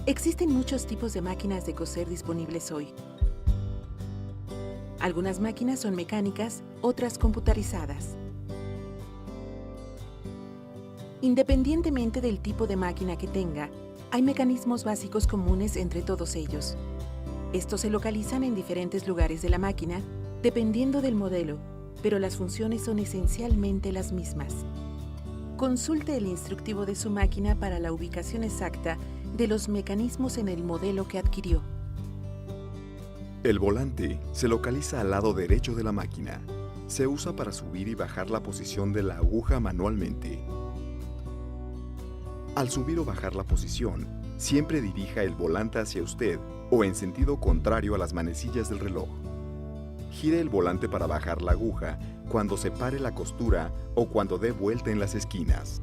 Existen muchos tipos de máquinas de coser disponibles hoy. Algunas máquinas son mecánicas, otras computarizadas. Independientemente del tipo de máquina que tenga, hay mecanismos básicos comunes entre todos ellos. Estos se localizan en diferentes lugares de la máquina, dependiendo del modelo, pero las funciones son esencialmente las mismas. Consulte el instructivo de su máquina para la ubicación exacta de los mecanismos en el modelo que adquirió. El volante se localiza al lado derecho de la máquina. Se usa para subir y bajar la posición de la aguja manualmente. Al subir o bajar la posición, siempre dirija el volante hacia usted o en sentido contrario a las manecillas del reloj. Gire el volante para bajar la aguja cuando separe la costura o cuando dé vuelta en las esquinas.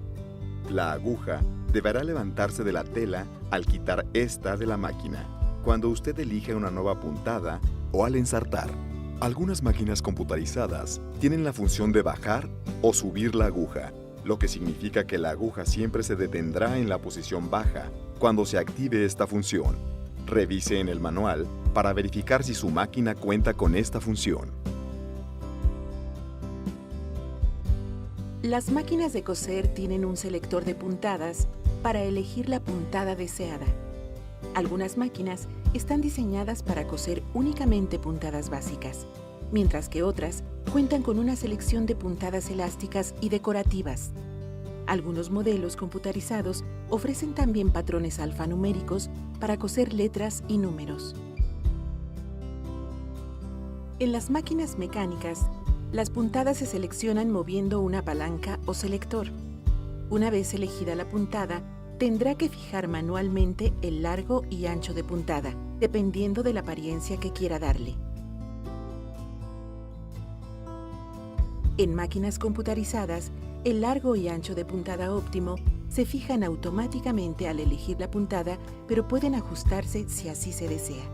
La aguja deberá levantarse de la tela al quitar esta de la máquina, cuando usted elige una nueva puntada o al ensartar. Algunas máquinas computarizadas tienen la función de bajar o subir la aguja, lo que significa que la aguja siempre se detendrá en la posición baja cuando se active esta función. Revise en el manual para verificar si su máquina cuenta con esta función. Las máquinas de coser tienen un selector de puntadas para elegir la puntada deseada. Algunas máquinas están diseñadas para coser únicamente puntadas básicas, mientras que otras cuentan con una selección de puntadas elásticas y decorativas. Algunos modelos computarizados ofrecen también patrones alfanuméricos para coser letras y números. En las máquinas mecánicas, las puntadas se seleccionan moviendo una palanca o selector. Una vez elegida la puntada, tendrá que fijar manualmente el largo y ancho de puntada, dependiendo de la apariencia que quiera darle. En máquinas computarizadas, el largo y ancho de puntada óptimo se fijan automáticamente al elegir la puntada, pero pueden ajustarse si así se desea.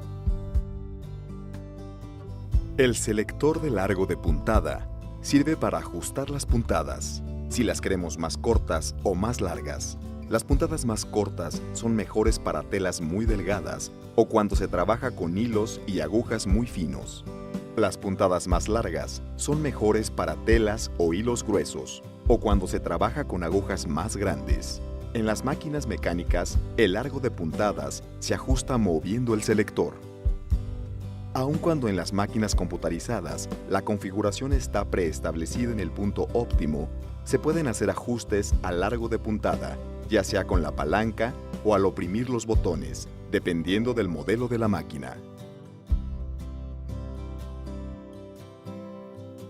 El selector de largo de puntada sirve para ajustar las puntadas, si las queremos más cortas o más largas. Las puntadas más cortas son mejores para telas muy delgadas o cuando se trabaja con hilos y agujas muy finos. Las puntadas más largas son mejores para telas o hilos gruesos o cuando se trabaja con agujas más grandes. En las máquinas mecánicas, el largo de puntadas se ajusta moviendo el selector. Aun cuando en las máquinas computarizadas la configuración está preestablecida en el punto óptimo, se pueden hacer ajustes al largo de puntada, ya sea con la palanca o al oprimir los botones, dependiendo del modelo de la máquina.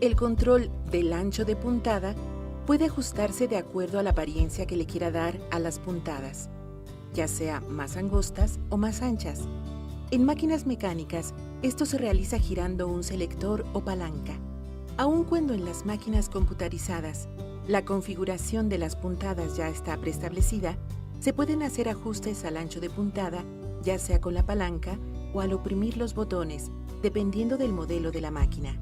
El control del ancho de puntada puede ajustarse de acuerdo a la apariencia que le quiera dar a las puntadas, ya sea más angostas o más anchas. En máquinas mecánicas, esto se realiza girando un selector o palanca. Aun cuando en las máquinas computarizadas la configuración de las puntadas ya está preestablecida, se pueden hacer ajustes al ancho de puntada, ya sea con la palanca o al oprimir los botones, dependiendo del modelo de la máquina.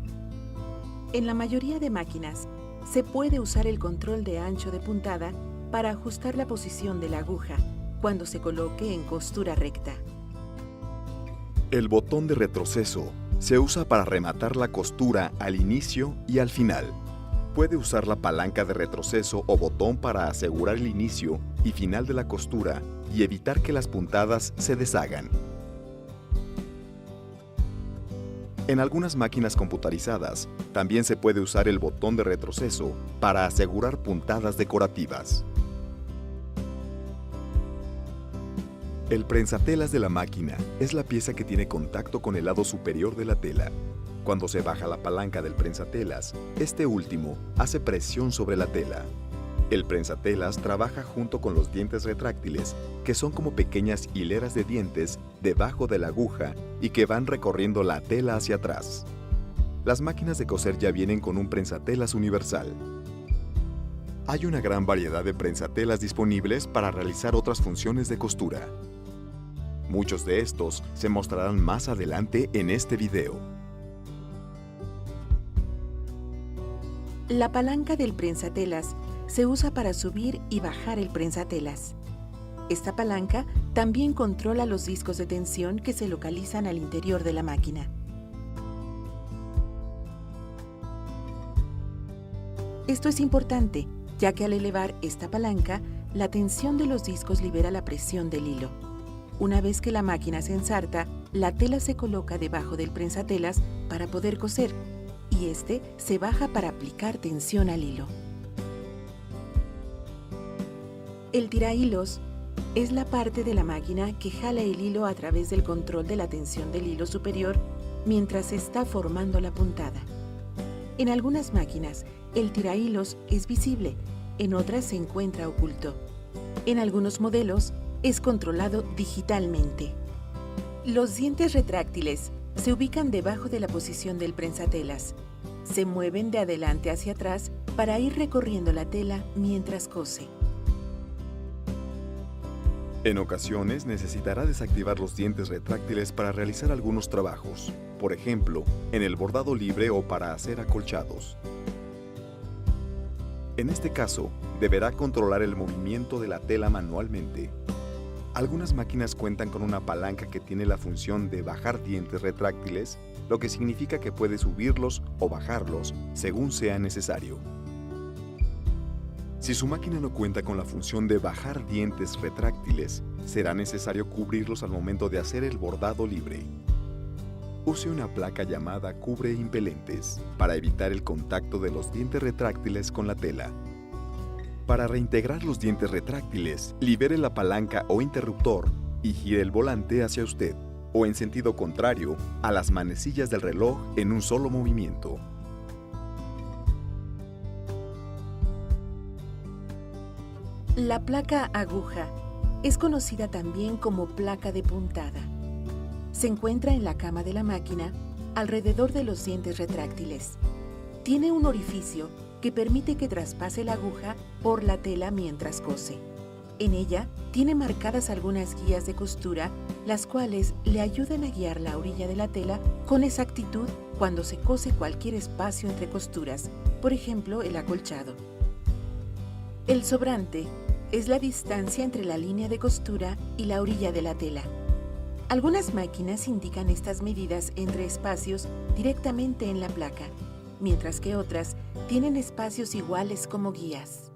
En la mayoría de máquinas, se puede usar el control de ancho de puntada para ajustar la posición de la aguja cuando se coloque en costura recta. El botón de retroceso se usa para rematar la costura al inicio y al final. Puede usar la palanca de retroceso o botón para asegurar el inicio y final de la costura y evitar que las puntadas se deshagan. En algunas máquinas computarizadas, también se puede usar el botón de retroceso para asegurar puntadas decorativas. El prensatelas de la máquina es la pieza que tiene contacto con el lado superior de la tela. Cuando se baja la palanca del prensatelas, este último hace presión sobre la tela. El prensatelas trabaja junto con los dientes retráctiles, que son como pequeñas hileras de dientes debajo de la aguja y que van recorriendo la tela hacia atrás. Las máquinas de coser ya vienen con un prensatelas universal. Hay una gran variedad de prensatelas disponibles para realizar otras funciones de costura. Muchos de estos se mostrarán más adelante en este video. La palanca del prensatelas se usa para subir y bajar el prensatelas. Esta palanca también controla los discos de tensión que se localizan al interior de la máquina. Esto es importante, ya que al elevar esta palanca, la tensión de los discos libera la presión del hilo. Una vez que la máquina se ensarta, la tela se coloca debajo del prensatelas para poder coser, y este se baja para aplicar tensión al hilo. El tirahilos es la parte de la máquina que jala el hilo a través del control de la tensión del hilo superior mientras se está formando la puntada. En algunas máquinas, el tirahilos es visible, en otras se encuentra oculto. En algunos modelos, es controlado digitalmente. Los dientes retráctiles se ubican debajo de la posición del prensatelas. Se mueven de adelante hacia atrás para ir recorriendo la tela mientras cose. En ocasiones necesitará desactivar los dientes retráctiles para realizar algunos trabajos, por ejemplo, en el bordado libre o para hacer acolchados. En este caso, deberá controlar el movimiento de la tela manualmente. Algunas máquinas cuentan con una palanca que tiene la función de bajar dientes retráctiles, lo que significa que puede subirlos o bajarlos según sea necesario. Si su máquina no cuenta con la función de bajar dientes retráctiles, será necesario cubrirlos al momento de hacer el bordado libre. Use una placa llamada cubre impelentes para evitar el contacto de los dientes retráctiles con la tela. Para reintegrar los dientes retráctiles, libere la palanca o interruptor y gire el volante hacia usted, o en sentido contrario a las manecillas del reloj en un solo movimiento. La placa aguja es conocida también como placa de puntada. Se encuentra en la cama de la máquina, alrededor de los dientes retráctiles. Tiene un orificio que permite que traspase la aguja por la tela mientras cose. En ella tiene marcadas algunas guías de costura, las cuales le ayudan a guiar la orilla de la tela con exactitud cuando se cose cualquier espacio entre costuras, por ejemplo, el acolchado. El sobrante es la distancia entre la línea de costura y la orilla de la tela. Algunas máquinas indican estas medidas entre espacios directamente en la placa, mientras que otras tienen espacios iguales como guías.